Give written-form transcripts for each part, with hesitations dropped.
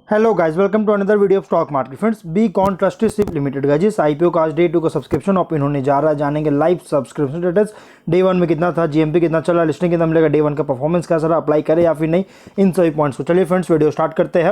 Hello guys, welcome to another video of stock market friends. Beacon trusteeship limited का जिस IPO का आज day 2 का subscription open होने जा रहा है, जानेंगे लाइव सब्सक्रिप्शन स्टेटस, डे 1 में कितना था, जीएमपी कितना चला, लिस्टिंग कितना मिलेगा, डे 1 का परफॉर्मेंस कैसा रहा, अप्लाई करें या फिर नहीं, इन सभी पॉइंट्स को। चलिए फ्रेंड्स, वीडियो स्टार्ट करते हैं।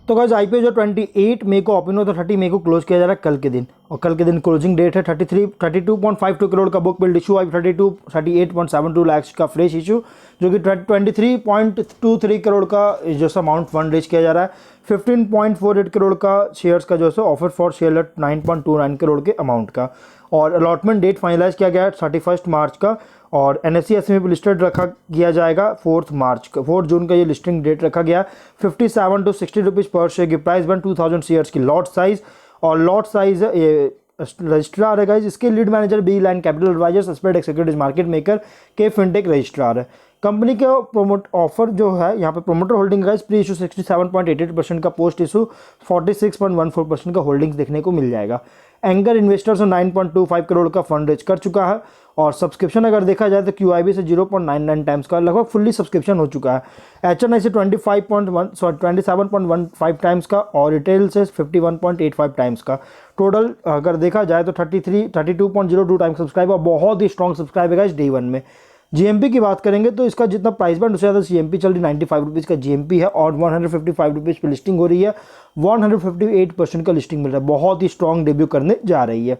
तो गाइस, आईपीओ जो 28 मई को ओपन हुआ, तो 30 मई को क्लोज किया जा रहा है कल के दिन, और कल के दिन क्लोजिंग डेट है 32.52 करोड़ का बुक बिल्ड इशू, 38.72 लाख का फ्रेश इशू, जो कि 23.23 करोड़ का जो सा अमाउंट फंड रेज किया जा रहा है, 15.48 करोड़ का शेयर्स का जो है ऑफर फॉर शेयर 9.29 करोड़ के अमाउंट का, और अलॉटमेंट डेट फाइनलाइज किया गया है 31 मार्च का, और एनएससी एसएमई पे लिस्टेड रखा किया जाएगा 4 जून का ये लिस्टिंग डेट रखा गया। 57 to 60 रुपीज़ पर शेयर की प्राइस बन, 2000 शेयर्स की लॉट साइज, और लॉट साइज रजिस्ट्रार है गाइस, इसके lead manager beeline capital advisors, expert executive market maker K Fintech registrar है। कंपनी का प्रोमोट ऑफर जो है यहाँ पे promoter holding guys, pre issue 67.88% का, पोस्ट इशू 46.14% का होल्डिंग्स देखने को मिल जाएगा। एंकर इन्वेस्टर्स 9.25 करोड़ का फंड रेज कर चुका है, और सब्सक्रिप्शन अगर देखा जाए तो क्यूआईबी से 0.99 टाइम्स का लगभग फुल्ली सब्सक्रिप्शन हो चुका है। एचएनआई से 27.15 टाइम्स का, और रिटेल से 51.85 टाइम्स का। टोटल अगर देखा जाए तो 32.02 टाइम्स सब्सक्राइब, बहुत ही स्ट्रॉन्ग सब्सक्राइब है इस डे 1 में। जीएमपी की बात करेंगे तो इसका जितना प्राइस बैंड उससे ज़्यादा जीएमपी चल रही, 95 रुपीज़ का जीएमपी है, और 155 रुपीज़ पर लिस्टिंग हो रही है, 158% का लिस्टिंग मिल रहा है, बहुत ही स्ट्रॉन्ग डेब्यू करने जा रही है।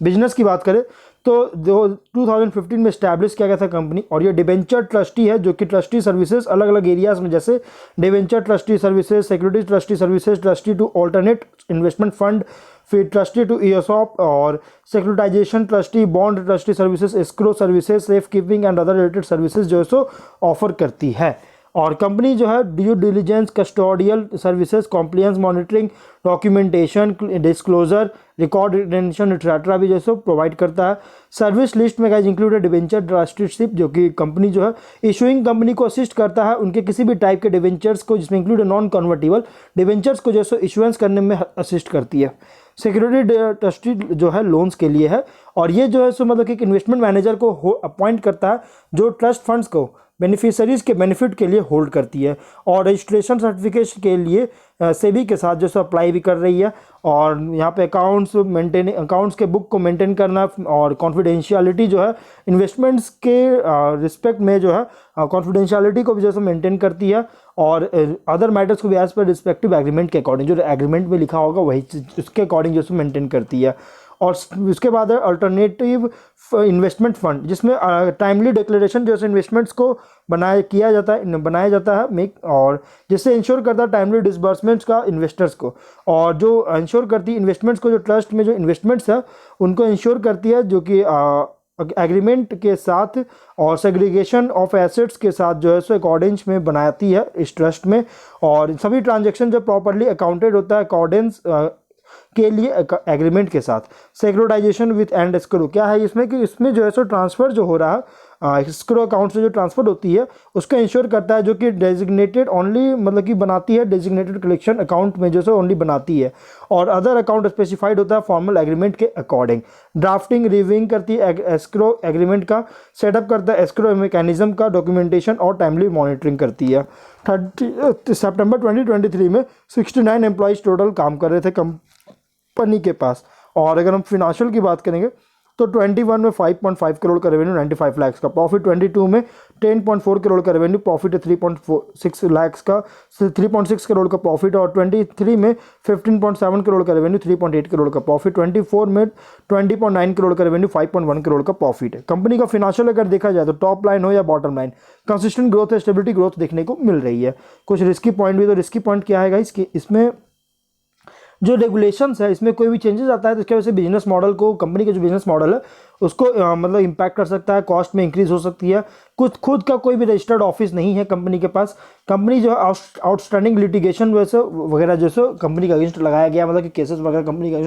बिजनेस की बात करें तो 2015 में स्टैब्लिश किया गया था कंपनी, और ये डिबेंचर ट्रस्टी है, जो कि ट्रस्टी सर्विसेज अलग अलग एरियाज में, जैसे debenture trustee services, securities trustee services, trustee to alternate investment fund, फिर ट्रस्टी टू ईएसऑप, और securitisation trustee, bond trustee services, escrow services, safe keeping and other related services जो है सो ऑफर करती है। और कंपनी जो है due diligence, custodial services, compliance monitoring, documentation, disclosure, record retention etcetera भी जैसे प्रोवाइड करता है। सर्विस लिस्ट में गाइस इंक्लूडेड डिवेंचर ट्रस्टीशिप, जो कि कंपनी जो है इशूइंग कंपनी को असिस्ट करता है उनके किसी भी टाइप के डिवेंचर्स को, जिसमें इंक्लूड नॉन कन्वर्टेबल डिवेंचर्स को जैसे इशुएंस करने में असिस्ट करती है। सिक्योरिटी ट्रस्टी जो है लोन्स के लिए है, और ये जो है सो मतलब कि एक इन्वेस्टमेंट मैनेजर को अपॉइंट करता है जो ट्रस्ट फंड्स को बेनिफिशरीज के बेनिफिट के लिए होल्ड करती है, और रजिस्ट्रेशन सर्टिफिकेशन के लिए सेबी के साथ जो अप्लाई भी कर रही है। और यहाँ पे अकाउंट्स के बुक को मेंटेन करना, और कॉन्फिडेंशियलिटी जो है इन्वेस्टमेंट्स के रिस्पेक्ट में जो है कॉन्फिडेंशियलिटी को भी जैसे मेंटेन करती है, और अदर मैटर्स को भी एज पर रिस्पेक्टिव एग्रीमेंट के अकॉर्डिंग, जो एग्रीमेंट में लिखा होगा वही उसके अकॉर्डिंग जो मेंटेन करती है। और उसके बाद है अल्टरनेटिव इन्वेस्टमेंट फंड, जिसमें टाइमली डिक्लेरेशन जैसे इन्वेस्टमेंट्स को बनाया जाता है मेक, और जिससे इंश्योर करता है टाइमली डिसबर्समेंट्स का इन्वेस्टर्स को, और जो इंश्योर करती है इन्वेस्टमेंट्स को, जो ट्रस्ट में जो इन्वेस्टमेंट्स है उनको इंश्योर करती है, जो कि एग्रीमेंट के साथ और सेग्रीगेशन ऑफ एसेट्स के साथ जो है सो अकॉर्डेंस में बनाती है इस ट्रस्ट में। और सभी ट्रांजैक्शन जो प्रॉपरली अकाउंटेड होता है अकॉर्डेंस के लिए एग्रीमेंट के साथ। सिक्योरिटाइजेशन विथ एंड एस्क्रो क्या है इसमें, कि इसमें जो है सो ट्रांसफ़र जो हो रहा है एस्क्रो अकाउंट से जो ट्रांसफ़र होती है उसका इंश्योर करता है, जो कि डेजिग्नेटेड ओनली मतलब कि बनाती है, डेजिग्नेटेड कलेक्शन अकाउंट में जो है ओनली बनाती है, और अदर अकाउंट स्पेसिफाइड होता है फॉर्मल एग्रीमेंट के अकॉर्डिंग। ड्राफ्टिंग रिव्यूइंग करती है एस्क्रो एग्रीमेंट का, सेटअप करता है एस्क्रो मैकेनिज्म का, डॉक्यूमेंटेशन और टाइमली मॉनिटरिंग करती है। 30 सितंबर 2023 में 69 एम्प्लॉइज टोटल काम कर रहे थे कंपनी के पास। और अगर हम फिनेंशियल की बात करेंगे तो 21 में 5.5 करोड़ का रेवेन्यू, 95 लाख का प्रॉफिट, 22 में 10.4 करोड़ का रेवेन्यू, प्रॉफिट है 3.6 लाख का, 3.6 करोड़ का प्रॉफिट, और 23 में 15.7 करोड़ का रेवेन्यू, 3.8 करोड़ का प्रॉफिट, 24 में 20.9 करोड़ का रेवेन्यू, 5.1 करोड़ का प्रॉफिट है। कंपनी का फिनेंशियल अगर देखा जाए तो टॉप लाइन हो या बॉटम लाइन, कंसिस्टेंट ग्रोथ है, स्टेबिलिटी ग्रोथ देखने को मिल रही है। कुछ रिस्की पॉइंट भी, तो रिस्की पॉइंट क्या है गाइस, इसमें जो रेगुलेशंस है इसमें कोई भी चेंजेस आता है तो इसकी वजह से बिजनेस मॉडल को, कंपनी का जो बिजनेस मॉडल है उसको मतलब इम्पैक्ट कर सकता है, कॉस्ट में इंक्रीज हो सकती है। कुछ खुद का कोई भी रजिस्टर्ड ऑफिस नहीं है कंपनी के पास। कंपनी जो है आउटस्टैंडिंग लिटिगेशन वैसे वगैरह जैसे कंपनी का अगेंस्ट लगाया गया, मतलब कि केसेस वगैरह कंपनी का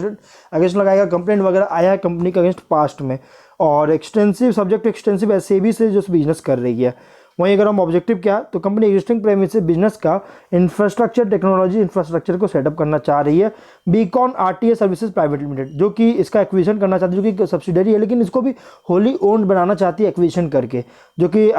अगेंस्ट लगाया गया, कंप्लेंट वगैरह आया है कंपनी का अगेंस्ट पास्ट में, और एक्सटेंसिव सब्जेक्ट एक्सटेंसिव एसएबी से जो बिजनेस कर रही है। वहीं अगर हम ऑब्जेक्टिव क्या है, तो कंपनी एग्जिस्टिंग प्रेमिसेस बिजनेस का इंफ्रास्ट्रक्चर टेक्नोलॉजी इंफ्रास्ट्रक्चर को सेटअप करना चाह रही है। Beacon RTA services private limited, जो कि इसका एक्विजिशन करना चाहती है, जो कि सब्सिडरी है, लेकिन इसको भी होली ओन्ड बनाना चाहती है एक्विजिशन करके, जो कि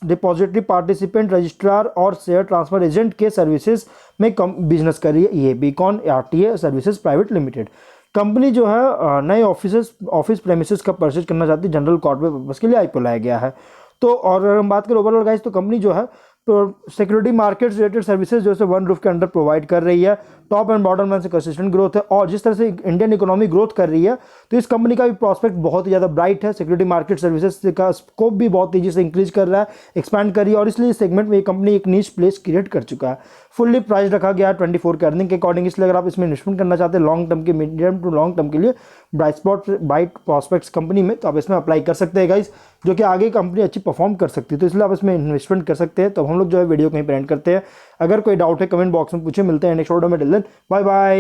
डिपॉजिटरी पार्टिसिपेंट रजिस्ट्रार और शेयर ट्रांसफर एजेंट के सर्विसेज में बिजनेस कर रही है ये beacon RTA services private limited. Company जो है नए ऑफिस प्रेमिसेस का परचेज करना चाहती है, जनरल कॉर्पोरेट पर्पस के लिए आईपीओ लाया गया है। तो और अगर हम बात करें ओवरऑल गाइस, तो कंपनी जो है तो सिक्योरिटी मार्केट्स रिलेटेड सर्विसेज जो है वन रूफ के अंडर प्रोवाइड कर रही है। टॉप एंड बॉटम लाइन से कंसिस्टेंट ग्रोथ है, और जिस तरह से इंडियन इकोनॉमी ग्रोथ कर रही है, तो इस कंपनी का भी प्रॉस्पेक्ट बहुत ही ज़्यादा ब्राइट है। सिक्योरिटी मार्केट सर्विसेज का स्कोप भी बहुत तेजी से इंक्रीज कर रहा है, एक्सपैंड कर रही है, और इसलिए इस सेगमेंट में ये कंपनी एक नीश प्लेस क्रिएट कर चुका है। फुल्ली प्राइस रखा गया है 24 के अर्निंग के अकॉर्डिंग, इसलिए अगर आप इसमें इन्वेस्टमेंट करना चाहते हैं लॉन्ग टर्म के, मीडियम टू लॉन्ग टर्म के लिए ब्राइट प्रॉस्पेक्ट्स कंपनी में, तो आप इसमें अप्लाई कर सकते हैं गाइस, जो कि आगे कंपनी अच्छी परफॉर्म कर सकती है, तो इसलिए आप इसमें इन्वेस्टमेंट कर सकते हैं। तो हम लोग जो है वीडियो कहीं पर एंड करते हैं। अगर कोई डाउट है कमेंट बॉक्स में पूछे, मिलते हैं नेक्स्ट वीडियो में। Till then bye bye.